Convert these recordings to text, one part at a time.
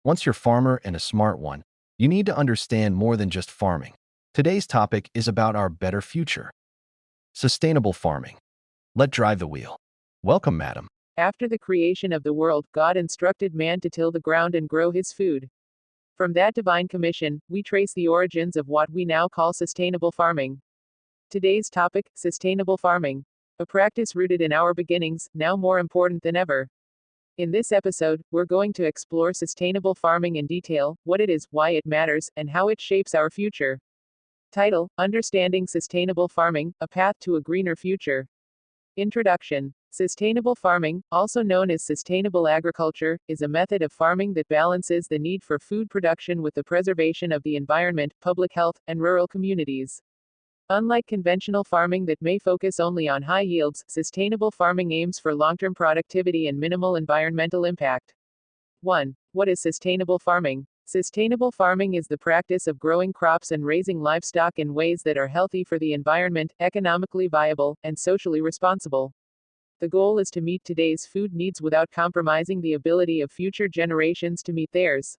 Once you're a farmer and a smart one, you need to understand more than just farming. Today's topic is about our better future. Sustainable farming. Let drive the wheel. Welcome, madam. After the creation of the world, God instructed man to till the ground and grow his food. From that divine commission, we trace the origins of what we now call sustainable farming. Today's topic, sustainable farming. A practice rooted in our beginnings, now more important than ever. In this episode, we're going to explore sustainable farming in detail, what it is, why it matters, and how it shapes our future. Title: Understanding Sustainable Farming, A Path to a Greener Future. Introduction. Sustainable farming, also known as sustainable agriculture, is a method of farming that balances the need for food production with the preservation of the environment, public health, and rural communities. Unlike conventional farming that may focus only on high yields, sustainable farming aims for long-term productivity and minimal environmental impact. 1. What is sustainable farming? Sustainable farming is the practice of growing crops and raising livestock in ways that are healthy for the environment, economically viable, and socially responsible. The goal is to meet today's food needs without compromising the ability of future generations to meet theirs.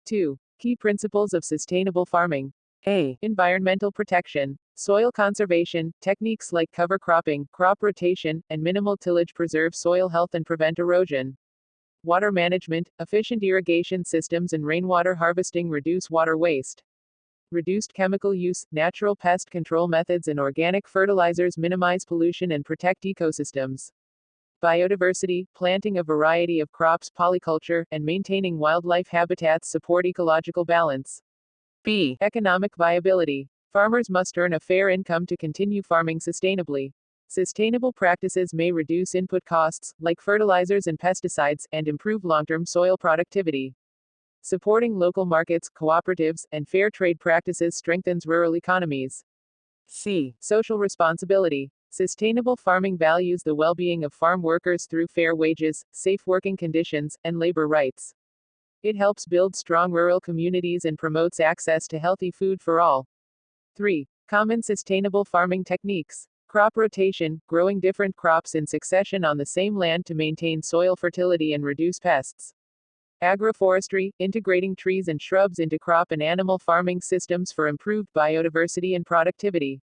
2. Key principles of sustainable farming. A. Environmental protection. Soil conservation, techniques like cover cropping, crop rotation, and minimal tillage preserve soil health and prevent erosion. Water management, efficient irrigation systems and rainwater harvesting reduce water waste. Reduced chemical use, natural pest control methods and organic fertilizers minimize pollution and protect ecosystems. Biodiversity, planting a variety of crops, polyculture, and maintaining wildlife habitats support ecological balance. B. Economic viability. Farmers must earn a fair income to continue farming sustainably. Sustainable practices may reduce input costs, like fertilizers and pesticides, and improve long-term soil productivity. Supporting local markets, cooperatives, and fair trade practices strengthens rural economies. C. Social responsibility. Sustainable farming values the well-being of farm workers through fair wages, safe working conditions, and labor rights. It helps build strong rural communities and promotes access to healthy food for all. 3. Common sustainable farming techniques. Crop rotation, growing different crops in succession on the same land to maintain soil fertility and reduce pests. Agroforestry, integrating trees and shrubs into crop and animal farming systems for improved biodiversity and productivity.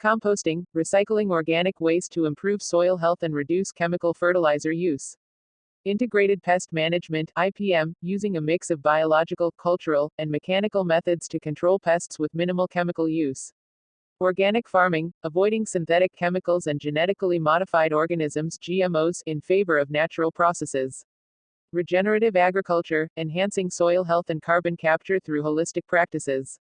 Composting, recycling organic waste to improve soil health and reduce chemical fertilizer use. Integrated pest management, IPM, using a mix of biological, cultural, and mechanical methods to control pests with minimal chemical use. Organic farming, avoiding synthetic chemicals and genetically modified organisms, GMOs, in favor of natural processes. Regenerative agriculture, enhancing soil health and carbon capture through holistic practices.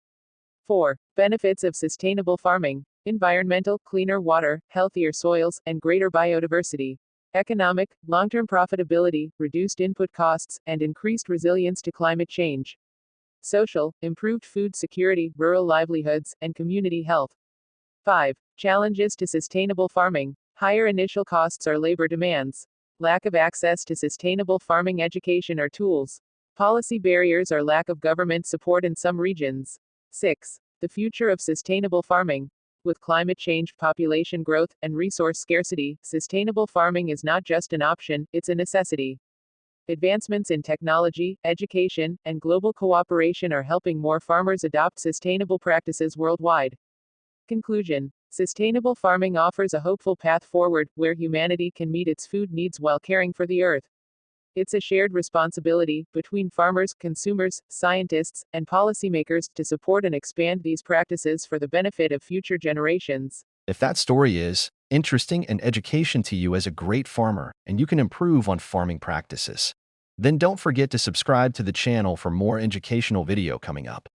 4. Benefits of sustainable farming. Environmental, cleaner water, healthier soils, and greater biodiversity. Economic, long-term profitability, reduced input costs, and increased resilience to climate change. Social, improved food security, rural livelihoods, and community health. 5. Challenges to sustainable farming. Higher initial costs or labor demands. Lack of access to sustainable farming education or tools. Policy barriers or lack of government support in some regions. 6. The future of sustainable farming. With climate change, population growth, and resource scarcity, sustainable farming is not just an option, it's a necessity. Advancements in technology, education, and global cooperation are helping more farmers adopt sustainable practices worldwide. Conclusion. Sustainable farming offers a hopeful path forward, where humanity can meet its food needs while caring for the earth. It's a shared responsibility, between farmers, consumers, scientists, and policymakers, to support and expand these practices for the benefit of future generations. If that story is interesting and education to you as a great farmer and you can improve on farming practices, then don't forget to subscribe to the channel for more educational video coming up.